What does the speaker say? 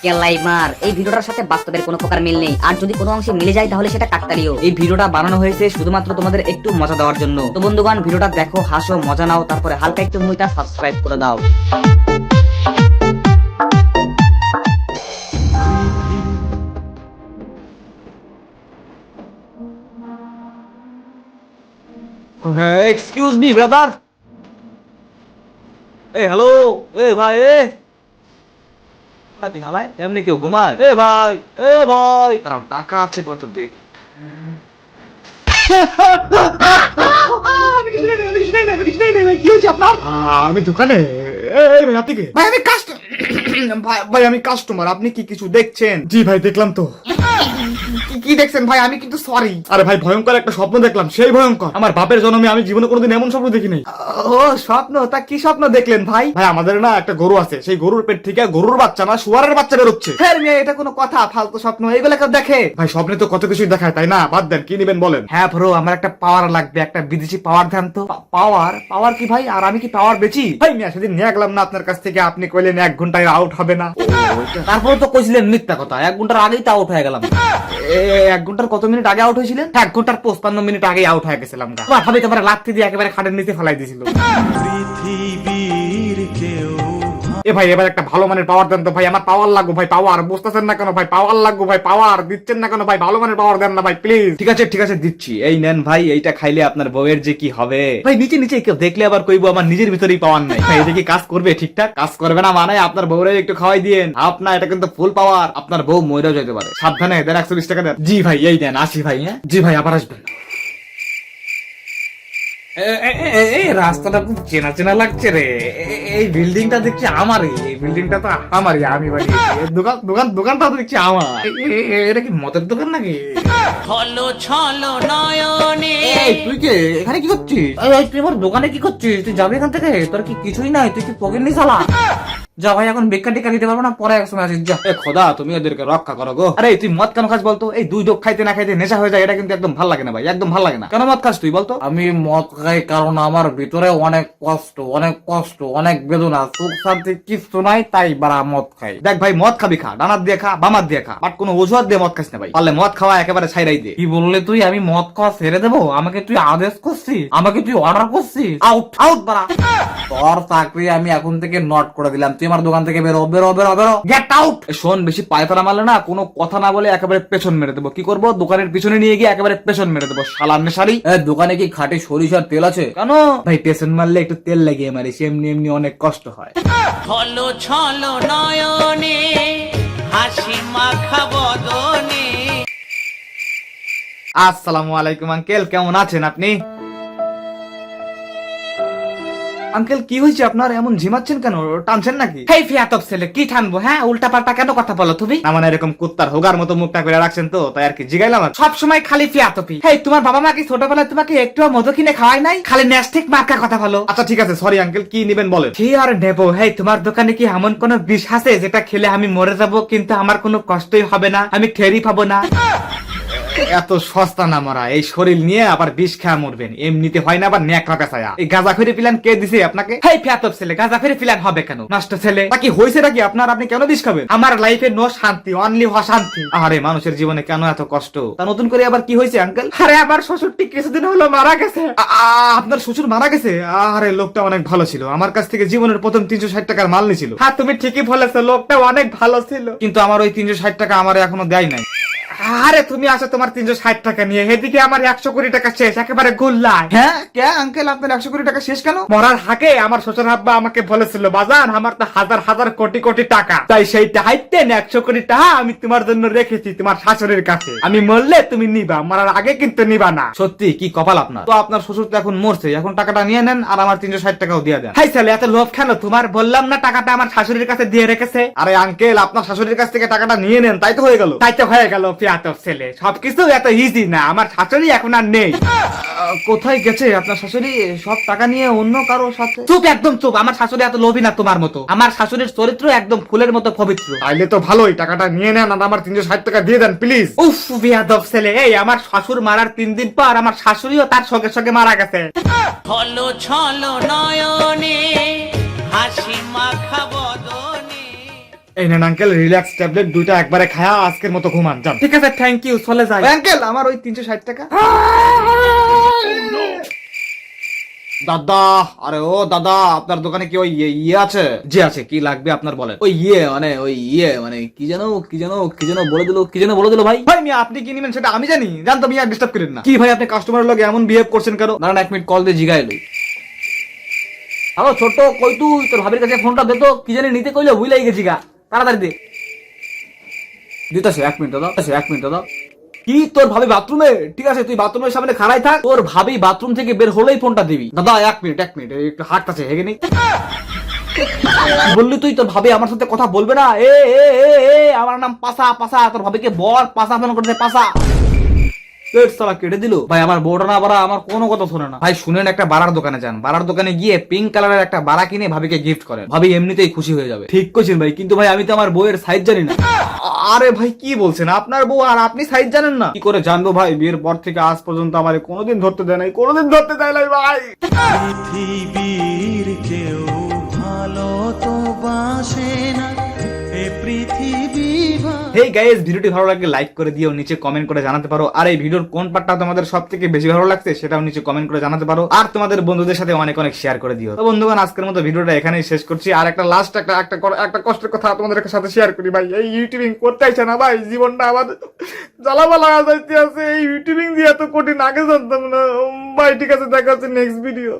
কেলাই মার। এই ভিডিওটার সাথে বাস্তবের কোনো প্রকার মিল নেই, আর যদি কোনো অংশে মিলে যায় তাহলে সেটা কাকতালীয়। এই ভিডিওটা বানানো হয়েছে শুধুমাত্র তোমাদের একটু মজা দেওয়ার জন্য। তো বন্ধুগণ, ভিডিওটা দেখো, হাসো, মজা নাও, তারপরে হালকা একটু মুইটা সাবস্ক্রাইব করে দাও। হ্যাঁ, এক্সকিউজ মি ব্রাদার। এ হ্যালো, এ ভাই, ভাই এমনি কেউ ঘুমায়? এ ভাই, তার টাকা আছে কত দেখ। আমি দোকানে। ভাই আপনি কে? ভাই আমি ভাই আমি কাস্টমার। আপনি কি কিছু দেখছেন? জি ভাই দেখলাম তো। কি দেখছেন ভাই? আমি কিন্তু সরি। আরে ভাই ভয়ঙ্কর একটা স্বপ্ন দেখলাম, সেই ভয়ঙ্কর। আমার বাপের জন্মে আমি জীবনে কোনোদিন এমন স্বপ্ন দেখি নাই। ও স্বপ্ন? তা কি স্বপ্ন দেখলেন ভাই? ভাই আমাদের না একটা গরু আছে, সেই গরুর পেট থেকে গরুর বাচ্চা না শুয়ারের বাচ্চা বেরোচ্ছে। হ্যাঁ মিয়া, এটা কোনো কথা? ফালতু স্বপ্ন এগুলো কেউ দেখে? ভাই স্বপ্নে তো কত কিছুই দেখায়, তাই না? বাদ দেন, কি নিবেন বলেন? হ্যাঁ ব্রো, আমার একটা পাওয়ার লাগবে, একটা বিদেশি পাওয়ার ধ্যান তো। পাওয়ার কি ভাই? আর আমি কি পাওয়ার বেচি? ভাই মিয়া সেদিন নিয়ে গেলাম না আপনার কাছ থেকে, আপনি কইলেন 1 ঘন্টায় আউট হবে না। তারপরে তো কইছিলেন মিথ্যা কথা, 1 ঘন্টার আগেই তো আউট হয়ে গেলাম। 1 ঘন্টার কত মিনিট আগে আউট হয়েছিলেন? 1 ঘন্টার 55 মিনিট আগে আউট হয়ে গেছিলাম। ভাবি তোমার লাথি দিয়ে একেবারে খাটের নিচে ফেলাই দিয়েছিল। এ ভাই এবার একটা ভালো মানের পাওয়ার দেন তো ভাই, আমার পাওয়ার লাগবে ভাই। পাওয়ার বুঝতেছেন না কেন ভাই? পাওয়ার লাগবে ভাই, পাওয়ার দিচ্ছেন না কেন ভাই? ভালো মানের পাওয়ার দেন না ভাই প্লিজ। ঠিক আছে দিচ্ছি, এই নেন ভাই। এইটা খাইলে আপনার বউয়ের যে কি হবে ভাই, নিচে কেউ দেখলে আবার কইবো আমার নিজের ভিতরেই পাওয়ার নাই। ভাই এটা কি কাজ করবে? ঠিকঠাক কাজ করবে না মানে আপনার বউরে একটু খাওয়াই দিয়েন। আপনার এটা কিন্তু ফুল পাওয়ার, আপনার বউ মরেও যেতে পারে, সাবধানে দেন। 120 টাকা দেন। জি ভাই এই দেন, আসি ভাই। হ্যাঁ জি ভাই, আবার আসবেন। রাস্তাটা খুব চেনা চেনা লাগছে রে। এই বিল্ডিংটা দেখছি আমারই, এই বিল্ডিংটা তো আমারই, আমি বাড়ি। দোকানটা দেখছি আমার। এটা কি মদের দোকান নাকি? তুই কে এখানে কি করছিস? তুই আমার দোকানে কি করছিস? তুই যাবি এখান থেকে? তোর কি কিছুই নাই? তুই কি পকেট নি চালা? যা ভাই, এখন ভিক্ষা টিক্ষা দিতে পারবো না, পরে এক সময় আসিস। যা। খোদা তুমি ওদেরকে রক্ষা করো গো। আরে তুই মদ কেন খাস বলতো? এই 2 ডোক খাইতে না খাইতে নেশা হয়ে যায়, এটা কিন্তু একদম ভালো লাগে না ভাই, একদম ভালো লাগে না। কেন মদ খাস তুই বলতো? আমি মদ খাই কারণ আমার ভিতরে অনেক কষ্ট, অনেক বেদনা, সুখ শান্তি কিছু নাই, তাই বারা মদ খাই। দেখ ভাই, মদ খাবি খা, ডানাত দিয়ে খা, বামাত দিয়ে খা, বাট কোনো অজুহাত দিয়ে মদ খাস না ভাই। পারলে মদ খাওয়া একেবারে ছাইরাই দে। কি বললে তুই? আমি মদ খাওয়া ছেড়ে দেবো? আমাকে তুই আদেশ করছিস? আমাকে তুই অর্ডার করছিস? আউট বারা। তোর চাকরি আমি এখন থেকে নট করে দিলাম। তুই আমার দোকান থেকে বেরো। Get out. শোন, বেশি পায়তারা মারলে না, কোনো কথা না বলে একেবারে পেছন মেরে দেবো। কি করবো? দোকানের পিছনে নিয়ে গিয়ে একেবারে পেছন মেরে দেবো। শালা নেশারি। দোকানে কি খাঁটি সরিষার তেল আছে? কেন ভাই? পেছন মারলে একটু তেল লাগিয়ে মারিস, এমনি অনেক কষ্ট হয়। ছলো নয়নে হাসি মাখা বদনে। আসসালামু আলাইকুম আঙ্কেল, কেমন আছেন আপনি? আঙ্কেল কি হয়েছে আপনার? এমন ঝিমাচ্ছেন কেন? টানছেন নাকি? হেই ফিয়াতব ছেলে, কি টানবো? হ্যাঁ উল্টা পাল্টা কেন কথা বলো তুমি? না মানে এরকম কুত্তার হোগার মতো মুখটা করে রাখছেন তো, তাই আর কি জিগাইলাম। সব সময় খালি ফিয়াতপি। হেই তোমার বাবা মা কি ছোটবেলায় তোমাকে একটু মধু কিনে খাওয়াই নাই? খালি ন্যাস্টিক মার্কা কথা বলো। আচ্ছা ঠিক আছে, সরি আঙ্কেল, কি নিবেন বলেন। কি আর নেবো? হেই তোমার দোকানে কি এমন কোন বিষ আছে যেটা খেলে আমি মরে যাবো কিন্তু আমার কোনো কষ্টই হবে না, আমি ঠেরি পাবো না? এত সস্তা না মরা, এই শরীর নিয়ে আবার বিষ খাওয়া মরবেন? এমনিতে হয় না, আবার ন্যাকড়া পেঁচায়া। এই গাঁজা ফেরি প্ল্যান কে দিছে আপনাকে? হেই ফ্যাতব ছেলে, গাঁজা ফেরি প্ল্যান হবে কেন? নষ্ট ছেলে, কি হয়েছে নাকি আপনার? আপনি কেন বিষ খাবেন? আমার লাইফে নো শান্তি, অনলি অশান্তি। আরে মানুষের জীবনে কেন এত কষ্ট? তা নতুন করে আবার কি হয়েছে আঙ্কেল? আরে আমার শ্বশুরটি কিছুদিন হলো মারা গেছে। আপনার শ্বশুর মারা গেছে? আরে লোকটা অনেক ভালো ছিল, আমার কাছ থেকে জীবনের প্রথম 360 টাকার মাল নিয়েছিল। হ্যাঁ তুমি ঠিকই বলেছো, লোকটা অনেক ভালো ছিল, কিন্তু আমার ওই 360 টাকা আমার এখনো দেয় নাই। আরে তুমি আসো তোমার 360 টাকা নিয়ে, এদিকে আমার 100 কোটি টাকা শেষ, একেবারে গুল্লাই। হ্যাঁ কে আঙ্কেল, আপনার 100 কোটি টাকা শেষ কেন? মরার হাকে আমার শ্বশুর আব্বা আমাকে বলেছিল, বাজান আমার তো হাজার কোটি টাকা, তাই সেই টাইতে 100 কোটি টাকা আমি তোমার জন্য রেখেছি তোমার শাশুড়ির কাছে। আমি মরলে তুমি নিবা, মরার আগে কিন্তু নিবা না। সত্যি কি কপাল আপনার। তো আপনার শ্বশুর তো এখন মরছে, এখন টাকাটা নিয়ে নেন আর আমার 360 টাকাও দিয়ে দেন। হাই ছেলে, এত লোভ কেন তোমার? বললাম না টাকাটা আমার শাশুড়ির কাছে দিয়ে রেখেছে। আরে আঙ্কেল, আপনার শাশুড়ির কাছ থেকে টাকাটা নিয়ে নেন, তাই তো হয়ে গেল। ছেলে, সবকিছু এত ইজি না, আমার শাশুড়ি এখন আর নেই। কোথায় গেছে আপনার শাশুড়ি? সব টাকা নিয়ে অন্য কারো সাথে? চুপ, একদম চুপ। আমার শাশুড়ি এত লোভী না তোমার মতো। আমার শাশুড়ির চরিত্র একদম ফুলের মতো পবিত্র। তাইলে তো ভালোই, টাকাটা নিয়ে নেন আর আমার 360 টাকা দিয়ে দেন প্লিজ। উফ বিয়াদব ছেলে, এই আমার শ্বশুর মারার 3 দিন পর আমার শাশুড়িও তার সঙ্গে মারা গেছে। ছলো নয়নে হাসি মাখা বদনে। এই নেন আঙ্কেল রিল্যাক্স ট্যাবলেট দুইটা একবারে খায়া আজকের মতো ঘুমান যান। ঠিক আছে, থ্যাংক ইউ, চলে যাই। আঙ্কেল আমার ওই 360 টাকা। দাদা, আরে ও দাদা, আপনার দোকানে কি ওই ইয়ে আছে? জি আছে, কি লাগবে আপনার বলেন। ওই মানে কি যেন বলে দিল ভাই। ভাই মিয়া, আপনি কি নিবেন সেটা আমি জানি, জান তো মিয়া, ডিস্টার্ব করেন না। কি ভাই আপনি কাস্টমারের লগে এমন বিহেভ করছেন কেন? দাঁড়ান 1 মিনিট, কল দিয়ে জিগাই লই। হ্যালো ছোট, কই তুই? তোর ভাবির কাছে ফোনটা দে তো, কি জানি নিতে কইলো, ভুলাই গেছি গা, তাড়াতাড়ি দে। দিতেছে, 1 মিনিট দাদা। কি তোর ভাবি বাথরুমে? ঠিক আছে, তুই বাথরুমের সামনে খাড়াই থাক, তোর ভাবি বাথরুম থেকে বের হলেই ফোনটা দিবি। দাদা 1 মিনিট একটু হাঁটতেছে, হেগে নেই। বললি তুই তোর ভাবি আমার সাথে কথা বলবে না? আমার নাম পাসা, তোর ভাবিকে বল পাসা ফোন করতে, পাসা। সালা কেটে দিল ভাই, আমার বউটা না বাড়া আমার কোনো কথা শোনে না। ভাই শুনেন, একটা বাড়ার দোকানে যান, বাড়ার দোকানে গিয়ে পিঙ্ক কালারের একটা বাড়া কিনে ভাবিকে গিফট করেন, ভাবি এমনিতেই খুশি হয়ে যাবে। ঠিক কইছেন ভাই, কিন্তু ভাই আমি তো আমার বউয়ের সাইজ জানি না। আরে ভাই কি বলছেন, আপনার বউ আর আপনি সাইজ জানেন না? কি করে জানবো ভাই? বিয়ের পর থেকে আজ পর্যন্ত আমার কোনোদিন ধরতে দেয় নাই ভাই। পৃথিবীর কেউ ভালো তো বাসে না, এ পৃথিবী হেই গাইস, ভিডিওটি ভালো লাগলে লাইক করে দিও, নিচে কমেন্ট করে জানাতে পারো। আর এই ভিডিওর কোন পার্টটা তোমাদের সবথেকে বেশি ভালো লাগছে সেটাও নিচে কমেন্ট করে জানাতে পারো। আর তোমাদের বন্ধুদের সাথে অনেক শেয়ার করে দিও। তো বন্ধুগণ, আজকের মতো ভিডিওটা এখানেই শেষ করছি। আর একটা লাস্ট একটা কষ্টের কথা তোমাদের সাথে শেয়ার করি ভাই। এই ইউটিউবিং করতে আইছে না ভাই, জীবনটা আমাদের জ্বালাবালা যাইতে আছে। এই ইউটিউবিং দিয়ে এত কঠিন আগে জানতাম না ভাই। ঠিক আছে, দেখা হচ্ছে নেক্সট ভিডিও।